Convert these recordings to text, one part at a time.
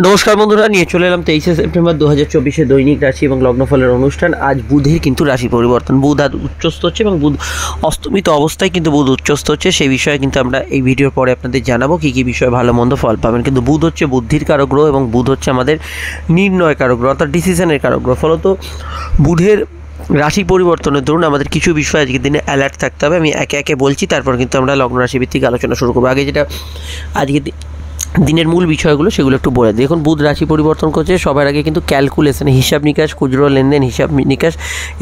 নমস্কার বন্ধুরা, নিয়ে চলে এলাম 23শে সেপ্টেম্বর 2024 দৈনিক রাশি এবং লগ্নফলের অনুষ্ঠান। আজ বুধের কিন্তু রাশি পরিবর্তন, বুধ আজ উচ্চস্থ হচ্ছে এবং বুধ অস্তমিত অবস্থায় কিন্তু বুধ উচ্চস্থ হচ্ছে। সেই বিষয়ে কিন্তু আমরা এই ভিডিওর পরে আপনাদের জানাবো কী কী বিষয়ে ভালো মন্দ ফল পাবেন। কিন্তু বুধ হচ্ছে বুদ্ধির কারক গ্রহ এবং বুধ হচ্ছে আমাদের নির্ণয় কারক গ্রহ, অর্থাৎ ডিসিশনের কারক গ্রহ। ফলত বুধের রাশি পরিবর্তনের দরুন আমাদের কিছু বিষয় আজকের দিনে অ্যালার্ট থাকতে হবে। আমি একে একে বলছি, তারপর কিন্তু আমরা লগ্ন রাশি ভিত্তিক আলোচনা শুরু করবো। আগে যেটা আজকে দিনের মূল বিষয়গুলো সেগুলো একটু বলে দিই। দেখুন, বুধ রাশি পরিবর্তন করছে, সবার আগে কিন্তু ক্যালকুলেশন, হিসাব নিকাশ, খুচরো লেনদেন, হিসাব নিকাশ,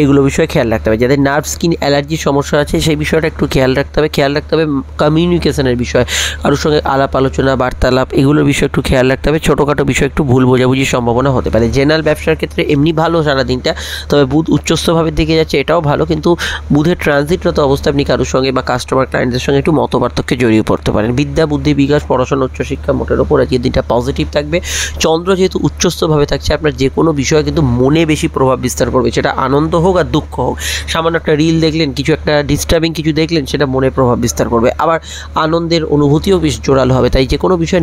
এগুলো বিষয়ে খেয়াল রাখতে হবে। যাদের নার্ভ স্কিন অ্যালার্জির সমস্যা আছে সেই বিষয়টা একটু খেয়াল রাখতে হবে। কমিউনিকেশনের বিষয়, কারোর সঙ্গে আলাপ আলোচনা, বার্তালাপ, এগুলোর বিষয়ে একটু খেয়াল রাখতে হবে। ছোটোখাটো বিষয় একটু ভুল বোঝাবুঝির সম্ভাবনা হতে পারে। জেনারেল ব্যবসার ক্ষেত্রে এমনি ভালো সারা দিনটা, তবে বুধ উচ্চস্থভাবে দিকে যাচ্ছে, এটাও ভালো। কিন্তু বুধের ট্রানজিটরত অবস্থা আপনি কারোর সঙ্গে বা কাস্টমার ক্লায়েন্টদের সঙ্গে একটু মতপার্থক্যে জড়িয়ে পড়তে পারেন। বিদ্যা, বুদ্ধি, বিকাশ, পড়াশোনা, উচ্চশিক্ষা, মোটের ওপর আজকের দিনটা পজিটিভ থাকবে। চন্দ্র যেহেতু উচ্চস্থভাবে থাকছে, আপনার যে কোনো বিষয়ে কিন্তু মনে বেশি প্রভাব বিস্তার করবে, সেটা আনন্দ হোক আর দুঃখ হোক। সামান্য একটা রিল দেখলেন, কিছু একটা ডিস্টার্বিং কিছু দেখলেন, সেটা মনে প্রভাব বিস্তার করবে। আবার আনন্দের অনুভূতিও বেশ জোরালো হবে। তাই যে কোনো বিষয়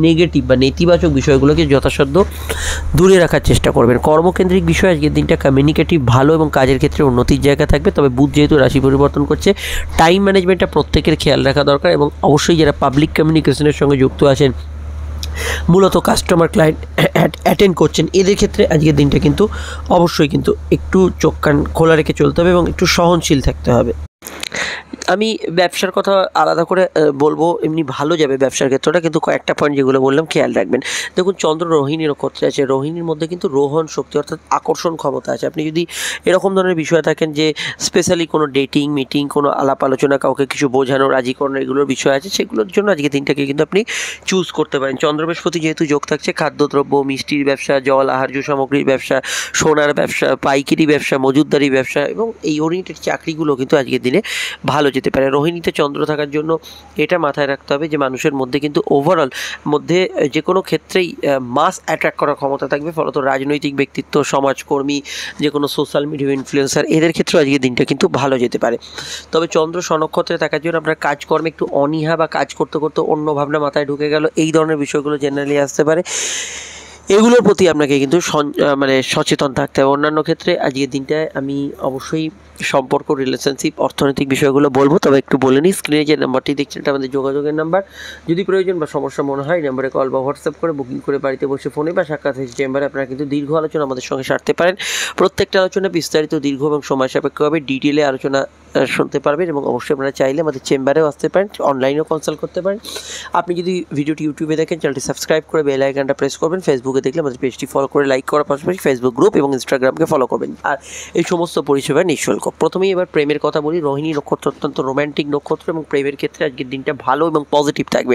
নেগেটিভ বা নেতিবাচক বিষয়গুলোকে যথাসাধ্য দূরে রাখার চেষ্টা করবেন। কর্মকেন্দ্রিক বিষয় আজকের দিনটা কমিউনিকেটিভ ভালো এবং কাজের ক্ষেত্রে উন্নতির জায়গা থাকবে। তবে বুধ যেহেতু রাশি পরিবর্তন করছে, টাইম ম্যানেজমেন্টটা প্রত্যেকের খেয়াল রাখা দরকার। এবং অবশ্যই যারা পাবলিক কমিউনিকেশনের সঙ্গে যুক্ত আছেন, মূলত কাস্টমার ক্লায়েন্ট অ্যাটেন্ড করছেন, এদের ক্ষেত্রে আজকের দিনটা কিন্তু অবশ্যই কিন্তু একটু চোখ কান খোলা রেখে চলতে হবে এবং একটু সহনশীল থাকতে হবে। আমি ব্যবসার কথা আলাদা করে বলবো, এমনি ভালো যাবে ব্যবসার ক্ষেত্রটা, কিন্তু কয়েকটা পয়েন্ট যেগুলো বললাম খেয়াল রাখবেন। দেখুন, চন্দ্র রোহিণী নক্ষত্রে আছে, রোহিণীর মধ্যে কিন্তু রোহণ শক্তি অর্থাৎ আকর্ষণ ক্ষমতা আছে। আপনি যদি এরকম ধরনের বিষয় থাকেন যে স্পেশালি কোনো ডেটিং, মিটিং, কোনো আলাপ আলোচনা, কাউকে কিছু বোঝানো, রাজি করানো, এগুলোর বিষয় আছে, সেগুলোর জন্য আজকে দিনটাকে কিন্তু আপনি চুজ করতে পারেন। চন্দ্র বৃহস্পতি যেহেতু যোগ থাকছে, খাদ্যদ্রব্য, মিষ্টির ব্যবসা, জল আহার্য সামগ্রীর ব্যবসা, সোনার ব্যবসা, পাইকারি ব্যবসা, মজুতদারি ব্যবসা এবং এই ওরিয়েন্টেড চাকরিগুলো কিন্তু আজকের দিনে ভালো যেতে পারে। রোহিণীতে চন্দ্র থাকার জন্য এটা মাথায় রাখতে হবে যে মানুষের মধ্যে কিন্তু ওভারঅল মধ্যে যে কোনো ক্ষেত্রেই মাস অ্যাট্রাক্ট করার ক্ষমতা থাকবে। ফলত রাজনৈতিক ব্যক্তিত্ব, সমাজকর্মী, যে কোনো সোশ্যাল মিডিয়া ইনফ্লুয়েন্সার, এদের ক্ষেত্রে আজকের দিনটা কিন্তু ভালো যেতে পারে। তবে চন্দ্র স্বনক্ষত্রে থাকার জন্য আপনার কাজকর্মে একটু অনীহা বা কাজ করতে করতে অন্য ভাবনা মাথায় ঢুকে গেল, এই ধরনের বিষয়গুলো জেনারেলি আসতে পারে। এগুলোর প্রতি আপনাকে কিন্তু সচেতন থাকতে হবে। অন্যান্য ক্ষেত্রে আজকের দিনটায় আমি অবশ্যই সম্পর্ক, রিলেশনশিপ, অর্থনৈতিক বিষয়গুলো বলবো। তবে একটু বলে নিই, স্ক্রিনে যে নাম্বারটি দেখছেন এটা আমাদের যোগাযোগের নাম্বার। যদি প্রয়োজন বা সমস্যা মনে হয়, এই নাম্বারে কল বা হোয়াটসঅ্যাপ করে বুকিং করে বাড়িতে বসে ফোনে বা সাক্ষাৎ চেম্বারে আপনারা কিন্তু দীর্ঘ আলোচনা আমাদের সঙ্গে সারতে পারেন। প্রত্যেকটা আলোচনা বিস্তারিত, দীর্ঘ এবং সময় সাপেক্ষভাবে ডিটেলে আলোচনা শুনতে পারবেন এবং অবশ্যই আপনারা চাইলে আমাদের চেম্বারেও আসতে পারেন, অনলাইনেও কনসাল্ট করতে পারেন। আপনি যদি ভিডিওটি ইউটিউবে দেখেন, চ্যানেলটি সাবস্ক্রাইব করে বেল আইকনটা প্রেস করবেন। ফেসবুকে দেখলে আমাদের পেজটি ফলো করে লাইক করার পাশাপাশি ফেসবুক গ্রুপ এবং ইনস্টাগ্রামকে ফলো করবেন। আর এই সমস্ত পরিষেবা নিঃশুল্ক। প্রথমেই এবার প্রেমের কথা বলি। রোহিণী নক্ষত্র অত্যন্ত রোম্যান্টিক নক্ষত্র এবং প্রেমের ক্ষেত্রে আজকের দিনটা ভালো এবং পজিটিভ থাকবে।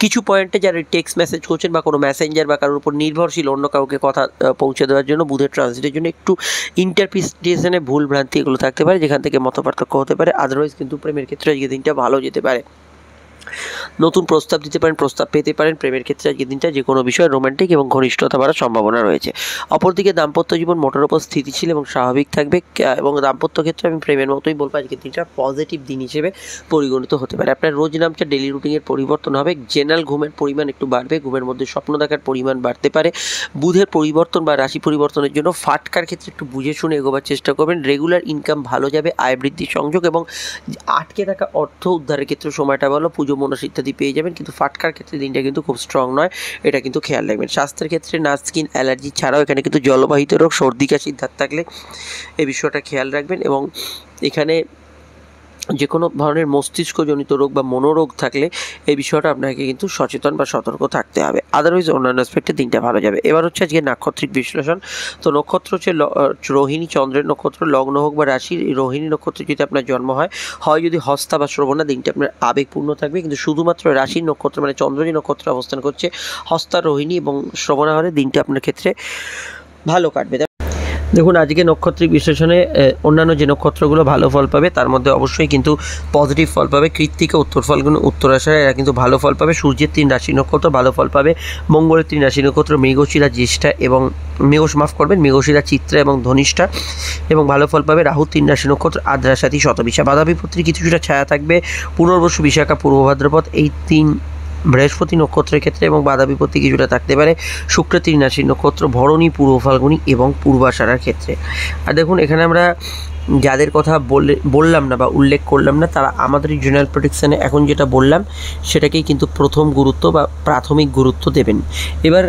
কিছু পয়েন্টে যারা টেক্সট মেসেজ করছেন বা কোনো মেসেঞ্জার বা কারোর উপর নির্ভরশীল, অন্য কাউকে কথা পৌঁছে দেওয়ার জন্য বুধের ট্রানজিটের জন্য একটু ইন্টারপ্রিটেশনে ভুল ভ্রান্তি এগুলো থাকতে পারে, যেখান থেকে মতপার্থক্য হতে পারে। আদারওয়াইজ কিন্তু প্রেমের ক্ষেত্রে আজকের দিনটা ভালো যেতে পারে। নতুন প্রস্তাব দিতে পারেন, প্রস্তাব পেতে পারেন। প্রেমের ক্ষেত্রে আজকের দিনটা যে কোনো বিষয়ে রোমান্টিক এবং ঘনিষ্ঠতা বাড়ার সম্ভাবনা রয়েছে। অপরদিকে দাম্পত্য জীবন মোটের ওপর স্থিতিশীল এবং স্বাভাবিক থাকবে এবং দাম্পত্য ক্ষেত্রে আমি প্রেমের মতোই বলবো, আজকের দিনটা পজিটিভ দিন হিসেবে পরিগণিত হতে পারে। আপনার রোজ নামটা ডেলি রুটিনের পরিবর্তন হবে। জেনারেল ঘুমের পরিমাণ একটু বাড়বে, ঘুমের মধ্যে স্বপ্ন দেখার পরিমাণ বাড়তে পারে। বুধের পরিবর্তন বা রাশি পরিবর্তনের জন্য ফাটকার ক্ষেত্রে একটু বুঝে শুনে এগোবার চেষ্টা করবেন। রেগুলার ইনকাম ভালো যাবে, আয় বৃদ্ধির সংযোগ এবং আটকে থাকা অর্থ উদ্ধারের ক্ষেত্রে সময়টা ভালো, পুজো মনস ইত্যাদি পেয়ে যাবেন। কিন্তু ফাটকার ক্ষেত্রে দিনটা কিন্তু খুব স্ট্রং নয়, এটা কিন্তু খেয়াল রাখবেন। স্বাস্থ্যের ক্ষেত্রে নার্ভ স্কিন অ্যালার্জি ছাড়াও এখানে কিন্তু জলবাহিত রোগ, সর্দি কাশির ধার থাকলে এই বিষয়টা খেয়াল রাখবেন। এবং এখানে যে কোনো ধরনের মস্তিষ্কজনিত রোগ বা মনোরোগ থাকলে এই বিষয়টা আপনাকে কিন্তু সচেতন বা সতর্ক থাকতে হবে। আদারওয়াইজ অন্যান্য অ্যাসপেক্টে দিনটা ভালো যাবে। এবার হচ্ছে আজকে নাক্ষত্রিক বিশ্লেষণ। তো নক্ষত্র হচ্ছে রোহিণী, চন্দ্রের নক্ষত্র, লগ্ন হোক বা রাশি। রোহিণী নক্ষত্রে যদি আপনার জন্ম হয় যদি হস্তা বা শ্রবণা, দিনটা আপনার আবেগপূর্ণ থাকবে। কিন্তু শুধুমাত্র রাশির নক্ষত্র মানে চন্দ্র যে নক্ষত্রে অবস্থান করছে, হস্তা, রোহিণী এবং শ্রবণা হলে দিনটা আপনার ক্ষেত্রে ভালো কাটবে। দেখুন, আজকে নক্ষত্রিক বিশ্লেষণে অন্যান্য যে নক্ষত্রগুলো ভালো ফল পাবে তার মধ্যে অবশ্যই কিন্তু পজিটিভ ফল পাবে। কৃত্তিকা, উত্তর ফাল্গুন, উত্তরাষাঢ়া, এরা কিন্তু ভালো ফল পাবে। সূর্যের 3 রাশি নক্ষত্র ভালো ফল পাবে। মঙ্গলের 3 রাশি নক্ষত্র মৃগশিরা, জ্যেষ্ঠা এবং মৃগশিরা, চিত্রা এবং ধনিষ্ঠা এবং ভালো ফল পাবে। রাহু 3 রাশি নক্ষত্র আদ্রা, সাথী, শতবিশা। বাধা বিপত্তির কিছুটা ছায়া থাকবে। পুনর্বসু, বিশাখা, পূর্ব ভাদ্রপদ, এই 3 বৃহস্পতি নক্ষত্রের ক্ষেত্রে এবং বাধা বিপত্তি কিছুটা থাকতে পারে শুক্র 3 রাশির নক্ষত্র ভরণী, পূর্ব ফাল্গুনী এবং পূর্বাষাঢ়ার ক্ষেত্রে। আর দেখুন এখানে আমরা যাদের কথা বললাম না বা উল্লেখ করলাম না, তারা আমাদের জেনারেল প্রেডিকশানে এখন যেটা বললাম সেটাকেই কিন্তু প্রথম গুরুত্ব বা প্রাথমিক গুরুত্ব দেবেন। এবার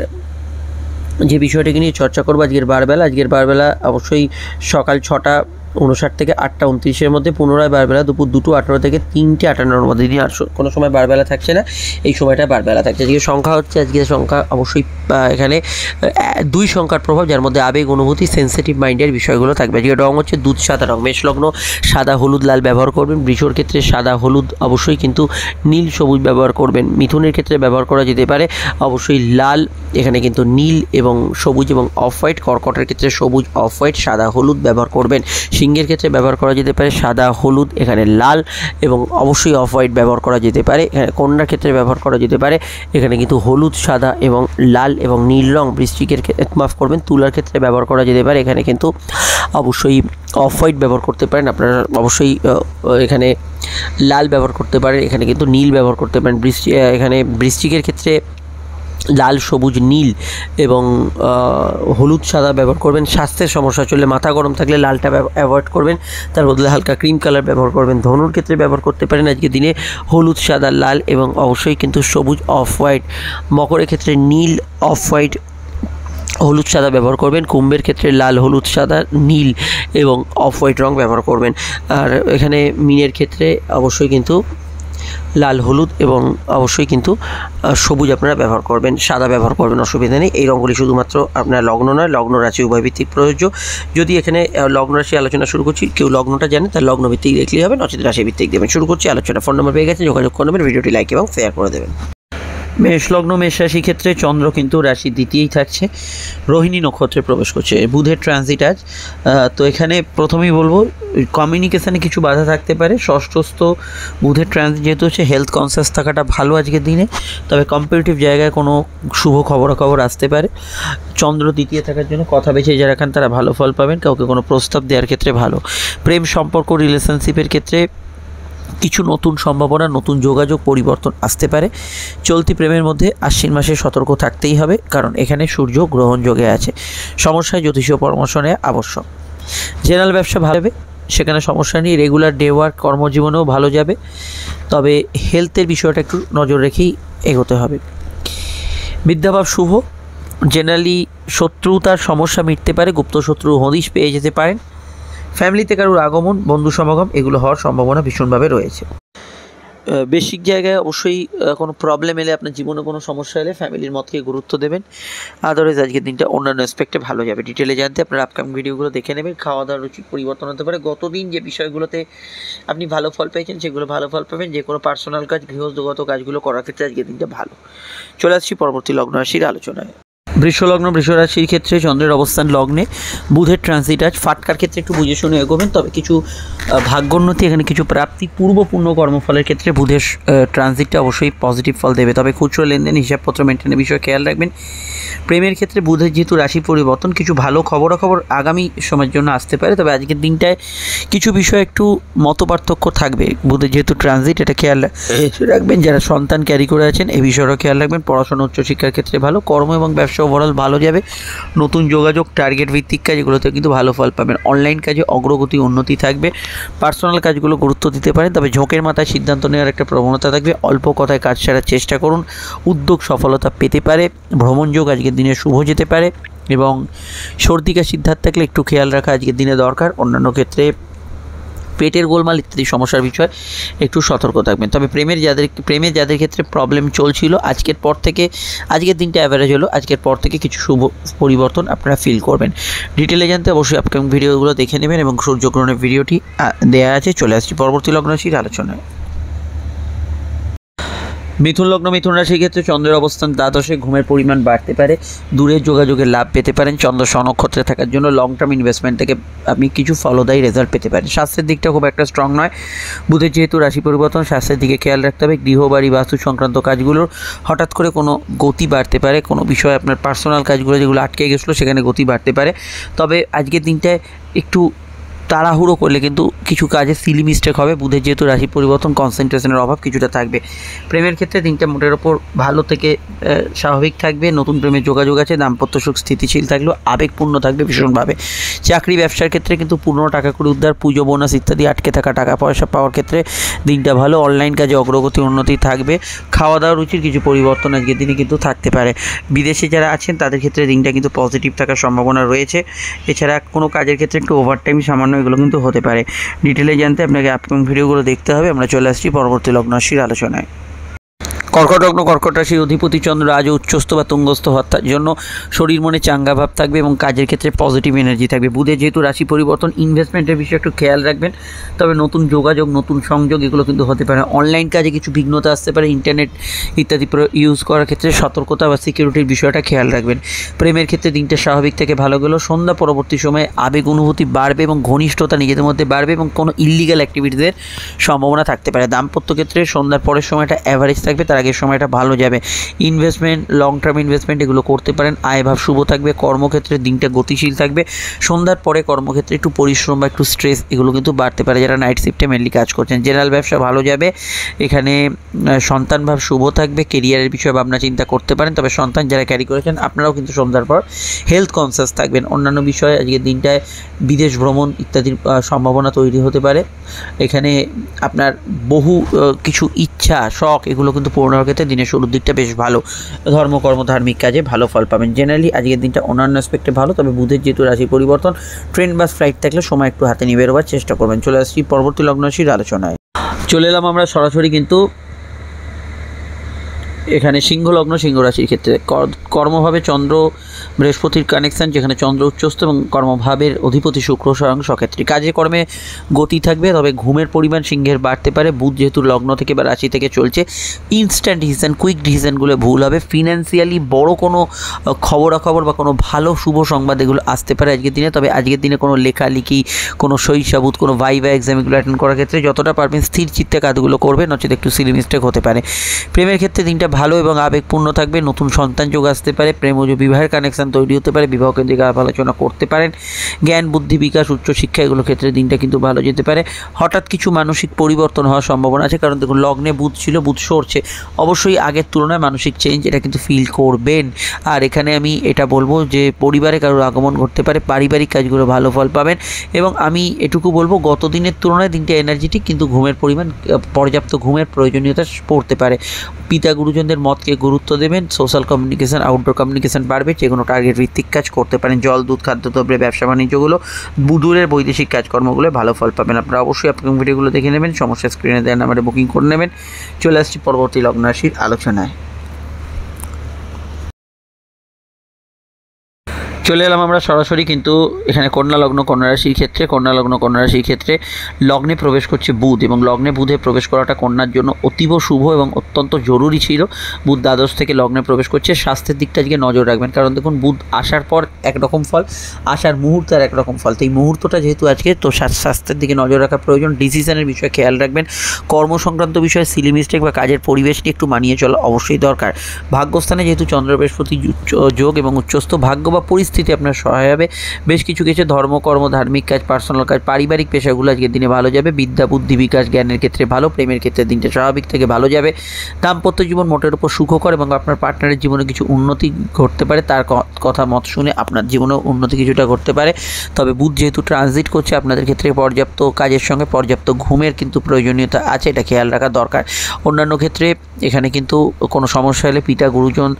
যে বিষয়টাকে নিয়ে চর্চা করবো আজকের বারবেলা অবশ্যই সকাল 6:59 থেকে 8:29 মধ্যে, পুনরায় বারবেলা দুপুর 2:18 থেকে 3:58 মধ্যে। দিন আর কোনো সময় বারবেলা থাকছে না, এই সময়টা বারবেলা থাকছে। আজকের সংখ্যা হচ্ছে, আজকের সংখ্যা অবশ্যই এখানে 2 সংখ্যার প্রভাব, যার মধ্যে আবেগ, অনুভূতি, সেন্সিটিভ মাইন্ডের বিষয়গুলো থাকবে। আজকের রঙ হচ্ছে দুধ সাদা রঙ। মেষলগ্ন সাদা, হলুদ, লাল ব্যবহার করবেন। বৃষর ক্ষেত্রে সাদা, হলুদ, অবশ্যই কিন্তু নীল, সবুজ ব্যবহার করবেন। মিথুনের ক্ষেত্রে ব্যবহার করা যেতে পারে অবশ্যই লাল, এখানে কিন্তু নীল এবং সবুজ এবং অফ হোয়াইট। কর্কটের ক্ষেত্রে সবুজ, অফ হোয়াইট, সাদা, হলুদ ব্যবহার করবেন। সিংহের ক্ষেত্রে ব্যবহার করা যেতে পারে সাদা, হলুদ, এখানে লাল এবং অবশ্যই অফ হোয়াইট ব্যবহার করা যেতে পারে। এখানে কন্যার ক্ষেত্রে ব্যবহার করা যেতে পারে এখানে কিন্তু হলুদ, সাদা এবং লাল এবং নীল রং। বৃশ্চিকের তুলার ক্ষেত্রে ব্যবহার করা যেতে পারে এখানে কিন্তু অবশ্যই অফ হোয়াইট ব্যবহার করতে পারেন আপনারা, অবশ্যই এখানে লাল ব্যবহার করতে পারেন, এখানে কিন্তু নীল ব্যবহার করতে পারেন। এখানে বৃশ্চিকের ক্ষেত্রে লাল, সবুজ, নীল এবং হলুদ, সাদা ব্যবহার করবেন। স্বাস্থ্যের সমস্যা চললে, মাথা গরম থাকলে লালটা অ্যাভয়েড করবেন, তার বদলে হালকা ক্রিম কালার ব্যবহার করবেন। ধনুর ক্ষেত্রে ব্যবহার করতে পারেন আজকের দিনে হলুদ, সাদা, লাল এবং অবশ্যই কিন্তু সবুজ, অফ হোয়াইট। মকরের ক্ষেত্রে নীল, অফ হোয়াইট, হলুদ, সাদা ব্যবহার করবেন। কুম্ভের ক্ষেত্রে লাল, হলুদ, সাদা, নীল এবং অফ হোয়াইট রং ব্যবহার করবেন। আর এখানে মীনের ক্ষেত্রে অবশ্যই কিন্তু লাল, হলুদ এবং অবশ্যই কিন্তু সবুজ আপনারা ব্যবহার করবেন, সাদা ব্যবহার করবেন, অসুবিধা নেই। এই রঙগুলি শুধুমাত্র আপনার লগ্ন নয়, লগ্ন রাশি উভয়ভিত্তিক প্রযোজ্য। যদি এখানে লগ্ন রাশি আলোচনা শুরু করছি, কেউ লগ্নটা জানে তার লগ্ন ভিত্তিক দেখলেই হবে, নচেত রাশি ভিত্তিক দেবেন। শুরু করছি আলোচনা। ফোন নম্বর পেয়ে গেছে, যোগাযোগ করবেন, ভিডিওটি লাইক এবং শেয়ার করে দেবেন। মেষ লগ্ন, মেষ রাশি ক্ষেত্রে চন্দ্র কিন্তু রাশি দ্বিতীয়ই থাকছে, রোহিণী নক্ষত্রে প্রবেশ করছে। বুধের ট্রানজিট আজ, তো এখানে প্রথমেই বলবো কমিউনিকেশানে কিছু বাধা থাকতে পারে। ষষ্ঠস্থ বুধের ট্রানজিট যেহেতু হচ্ছে, হেলথ কনসিয়াস থাকাটা ভালো আজকের দিনে, তবে কম্পারেটিভ জায়গায় কোনো শুভ খবরাখবর আসতে পারে। চন্দ্র দ্বিতীয় থাকার জন্য কথা বেছে যারা খান তারা ভালো ফল পাবেন, কাউকে কোনো প্রস্তাব দেওয়ার ক্ষেত্রে ভালো। প্রেম সম্পর্ক, রিলেশনশিপের ক্ষেত্রে কিছু নতুন সম্ভাবনা, নতুন যোগাযোগ, পরিবর্তন আসতে পারে। চলতি প্রেমের মধ্যে আশ্বিন মাসে সতর্ক থাকতেই হবে, কারণ এখানে সূর্য গ্রহণ যোগে আছে। সমস্যায় জ্যোতিষীয় পরামর্শ নেওয়া আবশ্যক। জেনারেল ব্যবসা ভালো হবে, সেখানে সমস্যা নেই। রেগুলার ডে ওয়ার্ক, কর্মজীবনেও ভালো যাবে, তবে হেলথের বিষয়টা একটু নজর রেখেই এগোতে হবে। বিদ্যাভাব শুভ, জেনারেলি শত্রুতার সমস্যা মিটতে পারে, গুপ্ত শত্রু হদিশ পেয়ে যেতে পারেন। ফ্যামিলিতে কারোর আগমন, বন্ধু সমাগম এগুলো হওয়ার সম্ভাবনা ভীষণভাবে রয়েছে। বেসিক জায়গায় অবশ্যই কোনো প্রবলেম এলে, আপনার জীবনে কোনো সমস্যা এলে ফ্যামিলির মতকে গুরুত্ব দেবেন। আদারওয়াইজ আজকের দিনটা অন্যান্য অ্যাসপেক্টে ভালো যাবে। ডিটেলে জানতে আপনার আপকামিং ভিডিওগুলো দেখে নেবেন। খাওয়া দাওয়ার রুচি পরিবর্তন হতে পারে। গতদিন যে বিষয়গুলোতে আপনি ভালো ফল পেয়েছেন সেগুলো ভালো ফল পাবেন। যে কোনো পার্সোনাল কাজ, গৃহস্থগত কাজগুলো করার ক্ষেত্রে আজকের দিনটা ভালো। চলে আসছি পরবর্তী লগ্ন রাশির আলোচনায়। বৃষলগ্ন, বৃষ রাশির ক্ষেত্রে চন্দ্রের অবস্থান লগ্নে, বুধের ট্রানজিট আজ। ফাটকার ক্ষেত্রে একটু বুঝে শুনে এগোবেন, তবে কিছু ভাগ্যোন্নতি, এখানে কিছু প্রাপ্তি, পূর্ণ কর্মফলের ক্ষেত্রে বুধের ট্রানজিটটা অবশ্যই পজিটিভ ফল দেবে, তবে খুচরো লেনদেন, হিসাবপত্র মেনটেনের বিষয়ে খেয়াল রাখবেন। প্রেমের ক্ষেত্রে বুধের যেহেতু রাশি পরিবর্তন, কিছু ভালো খবরাখবর আগামী সময়ের জন্য আসতে পারে, তবে আজকের দিনটায় কিছু বিষয় একটু মতপার্থক্য থাকবে। বুধের যেহেতু ট্রানজিট, এটা খেয়াল রাখবেন। যারা সন্তান ক্যারি করে আছেন এই বিষয়টাও খেয়াল রাখবেন। পড়াশোনা, উচ্চশিক্ষার ক্ষেত্রে ভালো। কর্ম এবং ব্যবসা ওভারঅল ভালো যাবে। নতুন যোগাযোগ, টার্গেট ভিত্তিক কাজ এগুলোতে কিন্তু ভালো ফল পাবেন। অনলাইন কাজে অগ্রগতি, উন্নতি থাকবে। পার্সোনাল কাজগুলো গুরুত্ব দিতে পারেন, তবে ঝোঁকের মাথায় সিদ্ধান্ত নেওয়ার একটা প্রবণতা থাকবে। অল্প কথায় কাজ সারার চেষ্টা করুন, উদ্যোগ সফলতা পেতে পারে। ভ্রমণ যোগ আজকের দিনে শুভ যেতে পারে এবং সর্দি কাশির ধার থাকলে একটু খেয়াল রাখা আজকের দিনে দরকার। অন্যান্য ক্ষেত্রে পেটের গোলমাল ইত্যাদি সমস্যার বিষয় একটু সতর্ক থাকবেন। তবে প্রেমের যাদের ক্ষেত্রে প্রবলেম চলছিল, আজকের দিনটা অ্যাভারেজ হলো, আজকের পর থেকে কিছু শুভ পরিবর্তন আপনারা ফিল করবেন। ডিটেলে জানতে অবশ্যই আপকামিং ভিডিওগুলো দেখে নেবেন এবং সূর্যগ্রহণের ভিডিওটি দেওয়া আছে। চলে আসছি পরবর্তী লগ্ন রাশির আলোচনায়। মিথুন লগ্ন, মিথুন রাশির ক্ষেত্রে চন্দ্রের অবস্থান দ্বাদশে, ঘুমের পরিমাণ বাড়তে পারে। দূরের যোগাযোগের লাভ পেতে পারেন। চন্দ্র স্বনক্ষত্রে থাকার জন্য লং টার্ম ইনভেস্টমেন্ট থেকে আপনি কিছু ফলদায়ী রেজাল্ট পেতে পারেন। স্বাস্থ্যের দিকটা খুব একটা স্ট্রং নয়। বুধের যেহেতু রাশি পরিবর্তন, স্বাস্থ্যের দিকে খেয়াল রাখতে হবে। গৃহবাড়ি, বাস্তু সংক্রান্ত কাজগুলোর হঠাৎ করে কোনো গতি বাড়তে পারে। কোনো বিষয়ে আপনার পার্সোনাল কাজগুলো যেগুলো আটকে গেছিলো সেখানে গতি বাড়তে পারে। তবে আজকের দিনটায় একটু তাড়াহুড়ো করলে কিন্তু কিছু কাজে সিলি মিস্টেক হবে। বুধের যেহেতু রাশি পরিবর্তন, কনসেন্ট্রেশনের অভাব কিছুটা থাকবে। প্রেমের ক্ষেত্রে দিনটা মোটের ওপর ভালো থেকে স্বাভাবিক থাকবে। নতুন প্রেমের যোগাযোগ আছে। দাম্পত্য সুখ স্থিতিশীল থাকলেও আবেগপূর্ণ থাকবে ভীষণভাবে। চাকরি ব্যবসার ক্ষেত্রে কিন্তু পুরনো টাকা কড়ি উদ্ধার, পুজো বোনাস ইত্যাদি আটকে থাকা টাকা পয়সা পাওয়ার ক্ষেত্রে দিনটা ভালো। অনলাইন কাজে অগ্রগতি উন্নতি থাকবে। খাওয়া দাওয়া রুচির কিছু পরিবর্তন আজকের দিনে কিন্তু থাকতে পারে। বিদেশে যারা আছেন তাদের ক্ষেত্রে দিনটা কিন্তু পজিটিভ থাকার সম্ভাবনা রয়েছে। এছাড়া কোনো কাজের ক্ষেত্রে একটু ওভারটাইম সামান্য এগুলো কিন্তু হতে পারে। ডিটেলে জানতে আপনাকে আপকামিং ভিডিওগুলো দেখতে হবে। আমরা চলে আসছি পরবর্তী লগ্ন রাশির আলোচনায়। কর্কট লগ্ন, কর্কট রাশির অধিপতি চন্দ্র আজও উচ্চস্থ বা তুঙ্গস্থ হওয়ার জন্য শরীর মনে চাঙ্গা ভাব থাকবে এবং কাজের ক্ষেত্রে পজিটিভ এনার্জি থাকবে। বুধের যেহেতু রাশি পরিবর্তন, ইনভেস্টমেন্টের বিষয়ে একটু খেয়াল রাখবেন। তবে নতুন যোগাযোগ, নতুন সংযোগ এগুলো কিন্তু হতে পারে। অনলাইন কাজে কিছু বিঘ্নতা আসতে পারে। ইন্টারনেট ইত্যাদি ইউজ করার ক্ষেত্রে সতর্কতা বা সিকিউরিটির বিষয়টা খেয়াল রাখবেন। প্রেমের ক্ষেত্রে দিনটা স্বাভাবিক থেকে ভালো গেলেও সন্ধ্যা পরবর্তী সময়ে আবেগ অনুভূতি বাড়বে এবং ঘনিষ্ঠতা নিজেদের মধ্যে বাড়বে এবং কোনো ইল্লিগাল অ্যাক্টিভিটিসের সম্ভাবনা থাকতে পারে। দাম্পত্য ক্ষেত্রে সন্ধ্যার পরের সময়টা অ্যাভারেজ থাকবে, তার আগের সময়টা ভালো যাবে। ইনভেস্টমেন্ট, লং টার্ম ইনভেস্টমেন্ট এগুলো করতে পারেন। আয়ভাব শুভ থাকবে। কর্মক্ষেত্রে দিনটা গতিশীল থাকবে। সন্ধ্যার পরে কর্মক্ষেত্রে একটু পরিশ্রম বা একটু স্ট্রেস এগুলো কিন্তু বাড়তে পারে যারা নাইট শিফটে মেনলি কাজ করছেন। জেনারেল ব্যবসা ভালো যাবে। এখানে সন্তান ভাব শুভ থাকবে। কেরিয়ারের বিষয়ে ভাবনা চিন্তা করতে পারেন। তবে সন্তান যারা ক্যারি করেছেন আপনারাও কিন্তু সন্ধ্যার পর হেলথ কনসিয়াস থাকবেন। অন্যান্য বিষয়ে আজকের দিনটায় বিদেশ ভ্রমণ ইত্যাদির সম্ভাবনা তৈরি হতে পারে। এখানে আপনার বহু কিছু ইচ্ছা, শখ এগুলো কিন্তু পূরণ হওয়ার ক্ষেত্রে দিনের শুরুর দিকটা বেশ ভালো। ধর্মকর্ম, ধার্মিক কাজে ভালো ফল পাবেন। জেনারেলি আজকের দিনটা অন্যান্য অ্যাসপেক্টে ভালো। তবে বুধের যেহেতু রাশি পরিবর্তন, ট্রেন বাস ফ্লাইট থাকলে সময় একটু হাতে নিয়ে বেরোবার চেষ্টা করবেন। চলে আসছি পরবর্তী লগ্ন রাশির আলোচনায়। চলে এলাম আমরা সরাসরি কিন্তু এখানে সিংহ লগ্ন, সিংহ রাশির ক্ষেত্রে কর্মভাবে চন্দ্র বৃহস্পতির কানেকশান, যেখানে চন্দ্র উচ্চস্থ এবং কর্মভাবের অধিপতি শুক্র স্বয়ং সক্ষেত্রী। কাজে কর্মে গতি থাকবে, তবে ঘুমের পরিমাণ সিংহের বাড়তে পারে। বুধ যেহেতু লগ্ন থেকে বা রাশি থেকে চলছে, ইনস্ট্যান্ট ডিসিশন, কুইক ডিসিশনগুলো ভুল হবে। ফিনান্সিয়ালি বড় কোনো খবরাখবর বা কোনো ভালো শুভ সংবাদ এগুলো আসতে পারে আজকের দিনে। তবে আজকের দিনে কোনো লেখালেখি, কোনো সহিসাবুত, কোনো ভাইভা এক্সাম এগুলো অ্যাটেন্ড করার ক্ষেত্রে যতটা পারবেন স্থির চিত্তে কাজগুলো করবেন, নচেত একটু সিলি মিস্টেক হতে পারে। প্রেমের ক্ষেত্রে দিনটা ভালো এবং আবেগপূর্ণ থাকবে। নতুন সন্তান যোগ আসতে পারে। প্রেমজ বিবাহের কানেকশন তৈরি হতে পারে। বিবাহ কেন্দ্রিক আলোচনা করতে পারেন। জ্ঞান, বুদ্ধি বিকাশ, উচ্চশিক্ষা এগুলো ক্ষেত্রে দিনটা কিন্তু ভালো যেতে পারে। হঠাৎ কিছু মানসিক পরিবর্তন হওয়ার সম্ভাবনা আছে, কারণ দেখুন লগ্নে বুধ ছিল, বুধ সরছে। অবশ্যই আগের তুলনায় মানসিক চেঞ্জ এটা কিন্তু ফিল করবেন। আর এখানে আমি এটা বলবো যে পরিবারে কারোর আগমন ঘটতে পারে। পারিবারিক কাজগুলো ভালো ফল পাবেন। এবং আমি এটুকু বলবো গত দিনের তুলনায় দিনটা এনার্জেটিক, কিন্তু ঘুমের পরিমাণ, পর্যাপ্ত ঘুমের প্রয়োজনীয়তা পড়তে পারে। পিতা গুরুজনদের মতকে গুরুত্ব দেবেন। সোশ্যাল কমিউনিকেশন, আউটডোর কমিউনিকেশন বাড়বে। যে কোনো টার্গেট ভিত্তিক কাজ করতে পারেন। জল, দুধ, খাদ্যদ্রব্যের ব্যবসা বাণিজ্যগুলো, দূরের বৈদেশিক কাজকর্মগুলো ভালো ফল পাবেন। আপনারা অবশ্যই আপনার ভিডিওগুলো দেখে নেবেন। সমস্যা স্ক্রিনে দেওয়ার নাম্বারে বুকিং করে নেবেন। চলে আসছি পরবর্তী লগ্ন রাশির আলোচনায়। চলে এলাম আমরা সরাসরি কিন্তু এখানে কন্যা লগ্ন, কন্যা রাশির ক্ষেত্রে। কন্যা লগ্ন, কন্যা রাশির ক্ষেত্রে লগ্নে প্রবেশ করছে বুধ, এবং লগ্নে বুধে প্রবেশ করাটা কন্যার জন্য অতীব শুভ এবং অত্যন্ত জরুরি ছিল। বুধ দ্বাদশ থেকে লগ্নে প্রবেশ করছে। স্বাস্থ্যের দিকটা আজকে নজর রাখবেন, কারণ দেখুন বুধ আসার পর একরকম ফল, আসার মুহূর্তে আর একরকম ফল। তো এই মুহূর্তটা যেহেতু আজকে, তো স্বাস্থ্যের দিকে নজর রাখা প্রয়োজন। ডিসিশনের বিষয়ে খেয়াল রাখবেন। কর্ম সংক্রান্ত বিষয়ে সিলি মিস্টেক বা কাজের পরিবেশ নিয়ে একটু মানিয়ে চলা অবশ্যই দরকার। ভাগ্যস্থানে যেহেতু চন্দ্র বৃহস্পতি যোগ এবং উচ্চস্থ, ভাগ্য বা পরিস্থিতি আপনার সহায় হবে। বেশ কিছু ধর্মকর্ম, ধার্মিক কাজ, পার্সোনাল কাজ, পারিবারিক পেশাগুলো আজকের দিনে ভালো যাবে। বিদ্যা, বুদ্ধি বিকাশ, জ্ঞানের ক্ষেত্রে ভালো। প্রেমের ক্ষেত্রে দিনটা স্বাভাবিক থেকে ভালো যাবে। দাম্পত্য জীবন মোটের উপর সুখকর এবং আপনার পার্টনারের জীবনে কিছু উন্নতি ঘটতে পারে। তার কথা মত শুনে আপনার জীবনেও উন্নতি কিছুটা ঘটতে পারে। তবে বুধ যেহেতু ট্রানজিট করছে, আপনাদের ক্ষেত্রে পর্যাপ্ত কাজের সঙ্গে পর্যাপ্ত ঘুমের কিন্তু প্রয়োজনীয়তা আছে, এটা খেয়াল রাখা দরকার। অন্যান্য ক্ষেত্রে এখানে কিন্তু কোনো সমস্যা হলে পিতা, গুরুজন,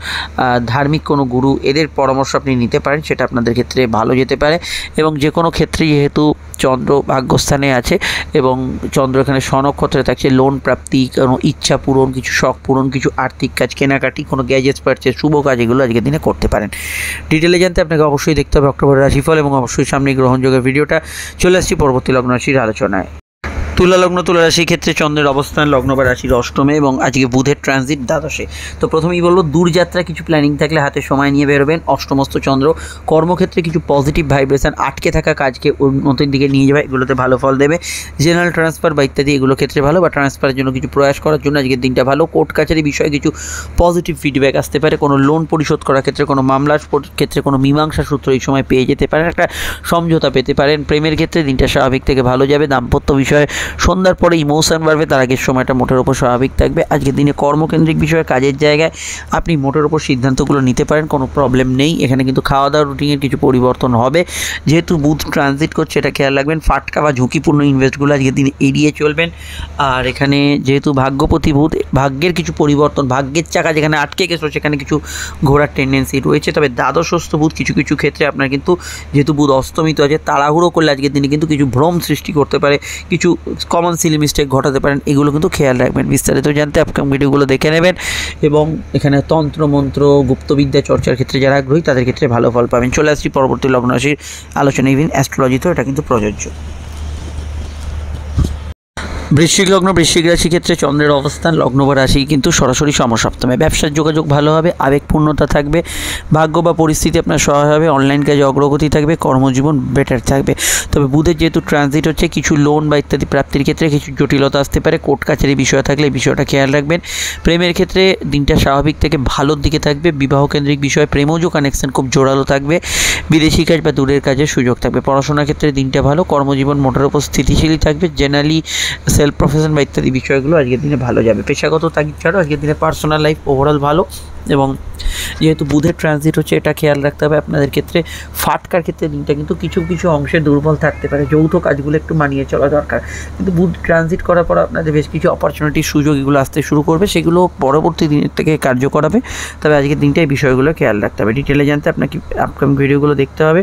ধার্মিক কোনো গুরু এদের পরামর্শ আপনি নিতে পারেন, সেটা আপনাদের ক্ষেত্রে ভালো যেতে পারে। এবং যে কোনো ক্ষেত্রে যেহেতু চন্দ্র ভাগ্যস্থানে আছে এবং চন্দ্র এখানে স্বনক্ষত্রে থাকছে, লোন প্রাপ্তি, কোনো ইচ্ছা পূরণ, কিছু শখ পূরণ, কিছু আর্থিক কাজ, কেনাকাটি, কোনো গ্যাজেটস পারচেজ, শুভ কাজ এগুলো আজকের দিনে করতে পারেন। ডিটেলে জানতে আপনাকে অবশ্যই দেখতে হবে অক্টোবরের রাশিফল এবং অবশ্যই সামনে গ্রহণযোগের ভিডিওটা। চলে আসছি পরবর্তী লগ্ন রাশির আলোচনায়। তুলা লগ্ন তুলা রাশির ক্ষেত্রে চন্দ্রের অবস্থান লগ্ন বা রাশির অষ্টমে এবং আজকে বুধের ট্রানজিট দ্বাদশে। তো প্রথমেই বলবো, দূরযাত্রা কিছু প্ল্যানিং থাকলে হাতে সময় নিয়ে বেরোবেন। অষ্টমস্ত চন্দ্র কর্মক্ষেত্রে কিছু পজিটিভ ভাইব্রেশন, আটকে থাকা কাজকে উন্নতির দিকে নিয়ে যাবে, এগুলোতে ভালো ফল দেবে। জেনারেল ট্রান্সফার বা ইত্যাদি এগুলো ক্ষেত্রে ভালো, বা ট্রান্সফারের জন্য কিছু প্রয়াস করার জন্য আজকের দিনটা ভালো। কোর্ট কাছারি বিষয়ে কিছু পজিটিভ ফিডব্যাক আসতে পারে। কোনো লোন পরিশোধ করার ক্ষেত্রে, কোনো মামলার ক্ষেত্রে কোনো মীমাংসা সূত্র এই সময় পেয়ে যেতে পারেন, একটা সমঝোতা পেতে পারেন। প্রেমের ক্ষেত্রে দিনটা স্বাভাবিক থেকে ভালো যাবে। দাম্পত্য বিষয়ে সন্ধ্যার পরে ইমোশন বাড়বে, তার আগের সময়টা মোটের ওপর স্বাভাবিক থাকবে। আজকের দিনে কর্মকেন্দ্রিক বিষয়ে কাজের জায়গায় আপনি মোটের ওপর সিদ্ধান্তগুলো নিতে পারেন, কোনো প্রবলেম নেই। এখানে কিন্তু খাওয়া দাওয়ার রুটিনের কিছু পরিবর্তন হবে, যেহেতু বুধ ট্রানজিট করছে, এটা খেয়াল রাখবেন। ফাটকা বা ঝুঁকিপূর্ণ ইনভেস্টগুলো আজকের দিনে এড়িয়ে চলবেন। আর এখানে যেহেতু ভাগ্যপতি বুধ, ভাগ্যের কিছু পরিবর্তন, ভাগ্যের চাকা যেখানে আটকে গেছিলো সেখানে কিছু ঘোরার টেন্ডেন্সি রয়েছে। তবে দ্বাদশস্থ বুধ কিছু কিছু ক্ষেত্রে আপনার কিন্তু, যেহেতু বুধ অস্তমিত আছে, তাড়াহুড়ো করলে আজকের দিনে কিন্তু কিছু ভ্রম সৃষ্টি করতে পারে, কিছু কমন সিলি মিস্টেক ঘটাতে পারেন, এগুলো কিন্তু খেয়াল রাখবেন। বিস্তারিত জানতে আপকামিং ভিডিওগুলো দেখে নেবেন। এবং এখানে তন্ত্রমন্ত্র, গুপ্তবিদ্যা চর্চার ক্ষেত্রে যারা আগ্রহী তাদের ক্ষেত্রে ভালো ফল পাবেন। চলে আসছি পরবর্তী লগ্ন রাশির আলোচনা। ইভিন অ্যাস্ট্রোলজিতেও এটা কিন্তু প্রযোজ্য। বৃশ্চিক লগ্ন বৃশ্চিক রাশির ক্ষেত্রে চন্দ্রের অবস্থান লগ্ন বা রাশি কিন্তু সরাসরি সমসপ্তমে। ব্যবসার যোগাযোগ ভালো হবে, আবেগপূর্ণতা থাকবে, ভাগ্য বা পরিস্থিতি আপনার সহায় হবে, অনলাইন কাজে অগ্রগতি থাকবে, কর্মজীবন বেটার থাকবে। তবে বুধের যেহেতু ট্রানজিট হচ্ছে, কিছু লোন বা ইত্যাদি প্রাপ্তির ক্ষেত্রে কিছু জটিলতা আসতে পারে। কোর্ট কাছারি বিষয় থাকলে এই বিষয়টা খেয়াল রাখবেন। প্রেমের ক্ষেত্রে দিনটা স্বাভাবিক থেকে ভালোর দিকে থাকবে। বিবাহ কেন্দ্রিক বিষয়ে প্রেমজ কানেকশন খুব জোরালো থাকবে। বিদেশি কাজ বা দূরের কাজের সুযোগ থাকবে। পড়াশোনার ক্ষেত্রে দিনটা ভালো, কর্মজীবন মোটের ওপর স্থিতিশীলই থাকবে। জেনারেলি সেলফ প্রফেশন বা ইত্যাদি বিষয়গুলো আজকের দিনে ভালো যাবে। পেশাগত তাগিদ ছাড়াও আজকের দিনে পার্সোনাল লাইফ ওভারঅল ভালো। এবং যেহেতু বুধের ট্রানজিট হচ্ছে, এটা খেয়াল রাখতে হবে আপনাদের ক্ষেত্রে। ফাটকার ক্ষেত্রে দিনটা কিন্তু কিছু কিছু অংশে দুর্বল থাকতে পারে, যৌথ কাজগুলো একটু মানিয়ে চলা দরকার। কিন্তু বুধ ট্রানজিট করার পর আপনাদের বেশ কিছু অপরচুনিটি, সুযোগ এগুলো আসতে শুরু করবে, সেগুলো পরবর্তী দিনের থেকে কার্য করাবে। তবে আজকের দিনটা এই বিষয়গুলো খেয়াল রাখতে হবে। ডিটেলে জানতে আপনাকে আপকামিং ভিডিওগুলো দেখতে হবে।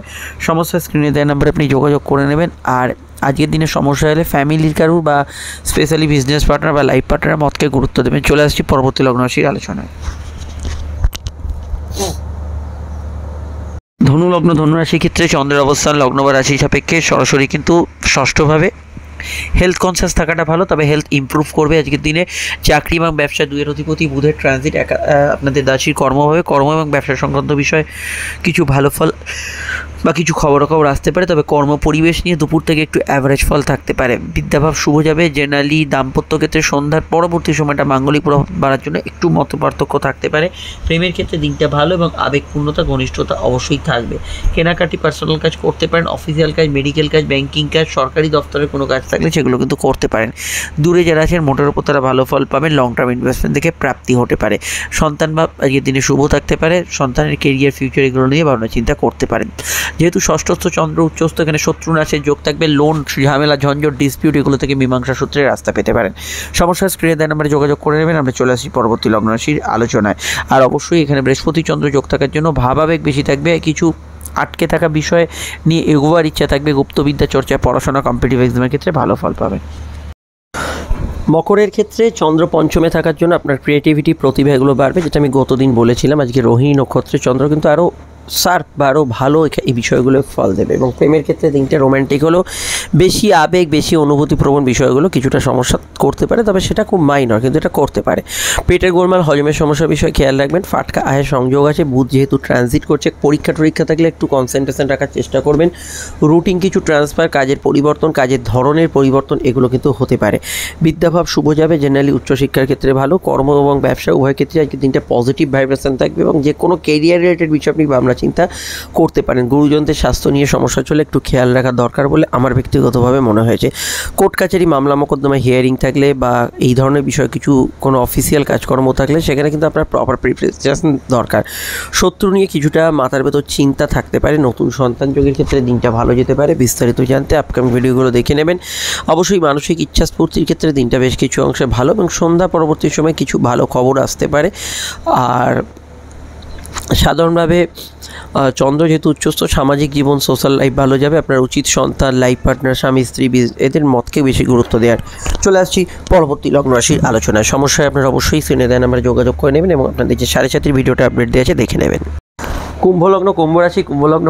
সমস্যা স্ক্রিনে দেওয়া নাম্বারে আপনি যোগাযোগ করে নেবেন। আর আজকের দিনে সমস্যা হলে ফ্যামিলির কারু বা স্পেশালি বিজনেস পার্টনার বা লাইফ পার্টনার মতকে গুরুত্ব দেবেন। চলে আসছি পরবর্তী লগ্ন রাশির আলোচনায়। ধনু লগ্ন ধনু রাশির ক্ষেত্রে চন্দ্রের অবস্থান লগ্ন বা রাশি সাপেক্ষে সরাসরি কিন্তু ষষ্ঠভাবে। হেলথ কনসিয়াস থাকাটা ভালো, তবে হেলথ ইমপ্রুভ করবে আজকের দিনে। চাকরি এবং ব্যবসা দুইয়ের অধিপতি বুধের ট্রানজিট আপনাদের রাশির কর্মভাবে, কর্ম এবং ব্যবসা সংক্রান্ত বিষয়ে কিছু ভালো ফল বা কিছু খবরাখবর আসতে পারে। তবে কর্ম পরিবেশ নিয়ে দুপুর থেকে একটু অ্যাভারেজ ফল থাকতে পারে। বিদ্যাভাব শুভ যাবে। জেনারেলি দাম্পত্য ক্ষেত্রে সন্ধ্যার পরবর্তী সময়টা মাঙ্গলিক প্রভাব বাড়ার জন্য একটু মত পার্থক্য থাকতে পারে। প্রেমের ক্ষেত্রে দিনটা ভালো এবং আবেগপূর্ণতা, ঘনিষ্ঠতা অবশ্যই থাকবে। কেনাকাটি, পার্সোনাল কাজ করতে পারেন। অফিসিয়াল কাজ, মেডিকেল কাজ, ব্যাংকিং কাজ, সরকারি দপ্তরের কোনো কাজ থাকলে সেগুলো কিন্তু করতে পারেন। দূরে যারা আছেন মোটের উপর তারা ভালো ফল পাবেন। লং টার্ম ইনভেস্টমেন্ট থেকে প্রাপ্তি হতে পারে। সন্তান বা আজকের দিনে শুভ থাকতে পারে। সন্তানের কেরিয়ার, ফিউচার এগুলো নিয়ে ভাবনা চিন্তা করতে পারেন। যেহেতু ষষ্ঠস্থ চন্দ্র উচ্চস্থ, এখানে শত্রু নাশের যোগ থাকবে। লোন, ঝামেলা, ঝঞ্ঝট, ডিসপিউট এগুলো থেকে মীমাংসা সূত্রের রাস্তা পেতে পারেন। সমস্যা স্ক্রিনে দেওয়া নাম্বারে যোগাযোগ করে নেবেন। আমরা চলে আসি পরবর্তী লগ্ন রাশির আলোচনায়। আর অবশ্যই এখানে বৃহস্পতি চন্দ্র যোগ থাকার জন্য ভাবাবেগ বেশি থাকবে। কিছু আটকে থাকা বিষয় নিয়ে এগোবার ইচ্ছা থাকবে। গুপ্তবিদ্যা চর্চা, পড়াশোনা, কম্পিটিটিভ এক্সামের ক্ষেত্রে ভালো ফল পাবেন। মকরের ক্ষেত্রে চন্দ্র পঞ্চমে থাকার জন্য আপনার ক্রিয়েটিভিটি, প্রতিভা এগুলো বাড়বে, যেটা আমি গতদিন বলেছিলাম। আজকে রোহিণী নক্ষত্রে চন্দ্র কিন্তু আরও শার্প বা আরও ভালো এই বিষয়গুলো ফল দেবে। এবং প্রেমের ক্ষেত্রে দিনটা রোম্যান্টিক হলেও বেশি আবেগ, বেশি অনুভূতিপ্রবণ বিষয়গুলো কিছুটা সমস্যা করতে পারে, তবে সেটা খুব মাইনর, কিন্তু এটা করতে পারে। পেটের গোলমাল, হজমের সমস্যার বিষয়ে খেয়াল রাখবেন। ফাটকা আয়ের সংযোগ আছে। বুধ যেহেতু ট্রানজিট করছে, পরীক্ষা থাকলে একটু কনসেন্ট্রেশন রাখার চেষ্টা করবেন। রুটিন কিছু ট্রান্সফার, কাজের পরিবর্তন, কাজের ধরনের পরিবর্তন এগুলো কিন্তু হতে পারে। বিদ্যাভাব শুভ যাবে। জেনারেলি উচ্চশিক্ষার ক্ষেত্রে ভালো। কর্ম এবং ব্যবসা উভয় ক্ষেত্রে আজকে দিনটা পজিটিভ ভাইব্রেশন থাকবে এবং যে কোনো কেরিয়ার রিলেটেড বিষয় আপনি ভাবনা চিন্তা করতে পারেন। গুরুজনদের স্বাস্থ্য নিয়ে সমস্যা চলে একটু খেয়াল রাখা দরকার বলে আমার ব্যক্তিগতভাবে মনে হয়েছে। কোর্ট কাছারি, মামলা মোকদ্দমা, হিয়ারিং থাকলে বা এই ধরনের বিষয় কিছু কোনো অফিসিয়াল কাজকর্ম থাকলে সেখানে কিন্তু আপনার প্রপার প্রিপারেশন দরকার। শত্রু নিয়ে কিছুটা মাথার ভেতর চিন্তা থাকতে পারে। নতুন সন্তান যোগের ক্ষেত্রে দিনটা ভালো যেতে পারে। বিস্তারিত জানতে আপকামিং ভিডিওগুলো দেখে নেবেন। অবশ্যই মানসিক ইচ্ছা স্ফূর্তির ক্ষেত্রে দিনটা বেশ কিছু অংশে ভালো এবং সন্ধ্যা পরবর্তী সময় কিছু ভালো খবর আসতে পারে। আর সাধারণভাবে চন্দ্র যেহেতু উচ্চস্থ, সামাজিক জীবন, সোশ্যাল লাইফ ভালো যাবে। আপনার উচিত সন্তান, লাইফ পার্টনার, স্বামী স্ত্রী এদের মতকে বেশি গুরুত্ব দেওয়ার। চলে আসছি পরবর্তী লগ্ন রাশির আলোচনায়। সমস্যায় আপনারা অবশ্যই স্ক্রিনে দেন আমরা যোগাযোগ করে নেবেন এবং আপনাদের যে 7:30 ভিডিওটা আপডেট দেওয়া আছে দেখে নেবেন। কুম্ভলগ্ন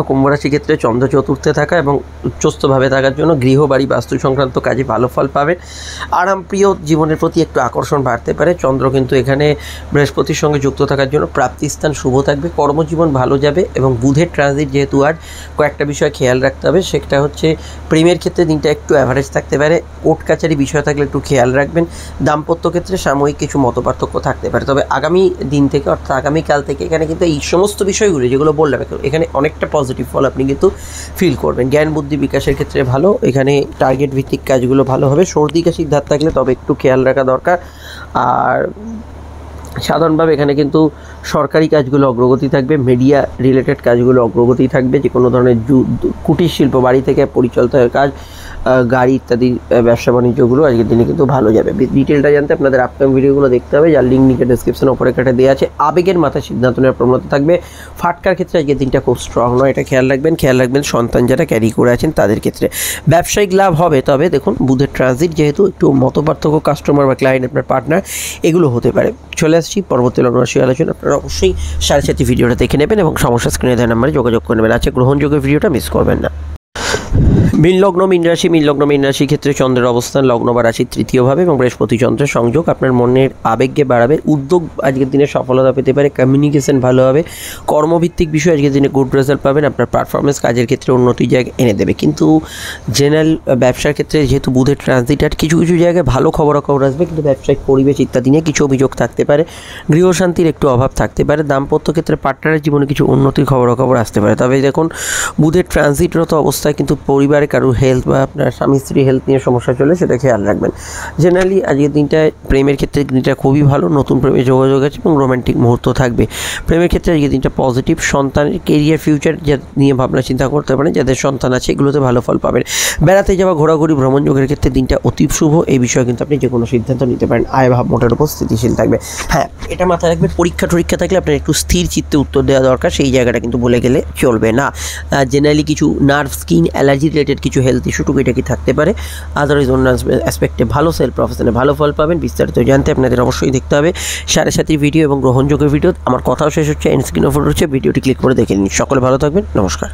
কুম্ভ রাশি ক্ষেত্রে চন্দ্র চতুর্থে থাকা এবং উচ্চস্থভাবে থাকার জন্য গৃহবাড়ি বাস্তু সংক্রান্ত কাজে ভালো ফল পাবেন। আরামপ্রিয় জীবনের প্রতি একটু আকর্ষণ বাড়তে পারে। চন্দ্র কিন্তু এখানে বৃহস্পতির সঙ্গে যুক্ত থাকার জন্য প্রাপ্তিস্থান শুভ থাকবে, কর্মজীবন ভালো যাবে এবং বুধের ট্রানজিট যেহেতু আজ কয়েকটা বিষয় খেয়াল রাখতে হবে। সেটা হচ্ছে প্রেমের ক্ষেত্রে দিনটা একটু অ্যাভারেজ থাকতে পারে, কোর্ট কাছারি বিষয় থাকলে একটু খেয়াল রাখবেন। দাম্পত্য ক্ষেত্রে সাময়িক কিছু মতপার্থক্য থাকতে পারে, তবে আগামী দিন থেকে অর্থাৎ আগামীকাল থেকে এখানে কিন্তু এই সমস্ত বিষয়গুলি যেগুলো বললাম এখানে অনেকটা পজিটিভ ফল আপনি কিন্তু ফিল করবেন। জ্ঞান বুদ্ধি বিকাশের ক্ষেত্রে ভালো, এখানে টার্গেট ভিত্তিক কাজগুলো ভালো হবে। সর্দি কাশির ধার থাকলে তবে একটু খেয়াল রাখা দরকার। আর সাধারণভাবে এখানে কিন্তু সরকারি কাজগুলো অগ্রগতি থাকবে, মিডিয়া রিলেটেড কাজগুলো অগ্রগতি থাকবে, যে কোনো ধরনের কুটির শিল্প, বাড়ি থেকে পরিচালিত কাজ, গাড়ি ইত্যাদি ব্যবসা বাণিজ্যগুলো আজকের দিনে কিন্তু ভালো যাবে। ডিটেলটা জানতে আপনাদের আপকামিং ভিডিওগুলো দেখতে হবে, যার লিঙ্ক নিচে ডেসক্রিপশনে ওপরে কেটে দেওয়া আছে। আবেগের মাথায় সিদ্ধান্ত নেওয়ার প্রবণতা থাকবে। ফাটকার ক্ষেত্রে আজকের দিনটা খুব স্ট্রং নয়, এটা খেয়াল রাখবেন। সন্তান যারা ক্যারি করে আছেন তাদের ক্ষেত্রে ব্যবসায়িক লাভ হবে, তবে দেখুন বুধের ট্রানজিট যেহেতু একটু মতপার্থক্য, কাস্টমার বা ক্লায়েন্ট, আপনার পার্টনার, এগুলো হতে পারে। চলে আসছি পরবর্তী লগ্ন রাশি আলোচনা। আপনারা অবশ্যই 7:30 ভিডিওটা দেখে নেবেন এবং সমস্যা স্ক্রিনে দেওয়া নাম্বারে যোগাযোগ করে নেবেন। আছে গ্রহণযোগ্য ভিডিওটা মিস করবেন না। মীন রাশি ক্ষেত্রে চন্দ্রের অবস্থান লগ্ন বা রাশির তৃতীয়ভাবে এবং বৃহস্পতি চন্দ্রের সংযোগ আপনার মনের আবেগকে বাড়াবে। উদ্যোগ আজকের দিনে সফলতা পেতে পারে, কমিউনিকেশন ভালো হবে, কর্মভিত্তিক বিষয় আজকের দিনে গুড রেজাল্ট পাবেন। আপনার পারফরমেন্স কাজের ক্ষেত্রে উন্নতি জায়গায় এনে দেবে। কিন্তু জেনারেল ব্যবসার ক্ষেত্রে যেহেতু বুধের ট্রানজিট আর কিছু জায়গায় ভালো খবরাখবর আসবে, কিন্তু ব্যবসায়িক পরিবেশ ইত্যাদি নিয়ে কিছু অভিযোগ থাকতে পারে। গৃহশান্তির একটু অভাব থাকতে পারে। দাম্পত্য ক্ষেত্রে পার্টনারের জীবনে কিছু উন্নতির খবরাখবর আসতে পারে। তবে দেখুন বুধের ট্রানজিটরত অবস্থায় কিন্তু পরিবারে কারোর হেলথ বা আপনার স্বামী স্ত্রী হেলথ নিয়ে সমস্যা চলে, সেটা খেয়াল রাখবেন। জেনারেলি আজকের দিনটায় প্রেমের ক্ষেত্রে দিনটা খুবই ভালো, নতুন প্রেমের যোগাযোগ আছে এবং রোম্যান্টিক মুহূর্ত থাকবে। প্রেমের ক্ষেত্রে আজকের দিনটা পজিটিভ। সন্তানের কেরিয়ার ফিউচার যা নিয়ে ভাবনা চিন্তা করতে পারেন, যাদের সন্তান আছে এগুলোতে ভালো ফল পাবেন। বেড়াতে যাওয়া, ঘোরাঘুরি, ভ্রমণ যোগের ক্ষেত্রে দিনটা অতি শুভ। এই বিষয়ে কিন্তু আপনি যে কোনো সিদ্ধান্ত নিতে পারেন। আয় ভাব মোটের উপর স্থিতিশীল থাকবে। হ্যাঁ, এটা মাথায় রাখবেন, পরীক্ষা থাকলে আপনার একটু স্থির চিত্তে উত্তর দেওয়া দরকার, সেই জায়গাটা কিন্তু বলে গেলে চলবে না। জেনারেলি কিছু নার্ভ, স্কিন, অ্যালার্জি রিলেটেড কিছু হেলথ ইস্যুটুকু এটা কি থাকতে পারে। আদারওয়াইজ অন্য অ্যাসপেক্টে ভালো, সেলফ প্রফেশনে ভালো ফল পাবেন। বিস্তারিত জানতে আপনাদের অবশ্যই দেখতে হবে 7:30 ভিডিও এবং গ্রহণযোগ্য ভিডিও। আমার কথাও শেষ হচ্ছে, এন্ড স্ক্রিন অফ হচ্ছে, ভিডিওটি ক্লিক করে দেখে নিন। সকলে ভালো থাকবেন, নমস্কার।